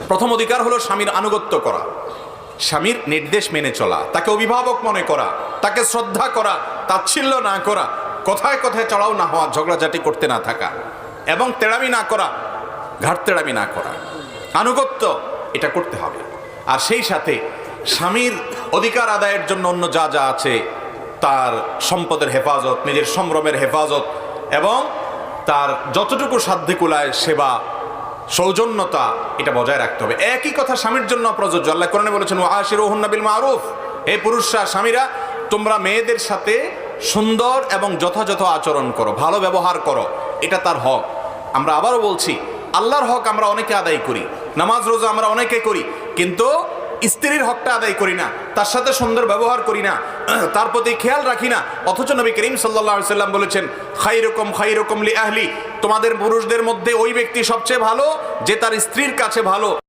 প্রথম অধিকার হলো স্বামীর আনুগত্য করা, স্বামীর নির্দেশ মেনে চলা, তাকে অভিভাবক মনে করা, তাকে শ্রদ্ধা করা, তাচ্ছিল্য না করা, কথায় কথায় চড়াও না হওয়া, ঝগড়াঝাটি করতে না থাকা এবং তেড়ামি না করা, ঘাট তেড়ামি না করা, আনুগত্য এটা করতে হবে। আর সেই সাথে স্বামীর অধিকার আদায়ের জন্য অন্য যা যা আছে, তার সম্পদের হেফাজত, নিজের সম্ভ্রমের হেফাজত এবং তার যতটুকু সাধ্যে কুলায় সেবা, সৌজন্যতা, এটা বজায় রাখতে হবে। একই কথা স্বামীর জন্য প্রযোজ্য। আল্লাহ কোরআনে বলেছেন ওয়াশিরুহুন্না বিল মারুফ, হে পুরুষরা, স্বামীরা, তোমরা মেয়েদের সাথে সুন্দর এবং যথাযথ আচরণ করো, ভালো ব্যবহার করো, এটা তার হক। আমরা আবারও বলছি, আল্লাহর হক আমরা অনেকে আদায় করি, নামাজ রোজা আমরা অনেকে করি, কিন্তু স্ত্রীর হকটা আদায় করি না, তার সাথে সুন্দর ব্যবহার করি না, তার প্রতি খেয়াল রাখি না। অথচ নবী করিম সাল্লাল্লাহু আলাইহি সাল্লাম বলেছেন, খায়রুকুম লি আহলি, তোমাদের পুরুষদের মধ্যে ওই ব্যক্তি সবচেয়ে ভালো যে তার স্ত্রীর কাছে ভালো।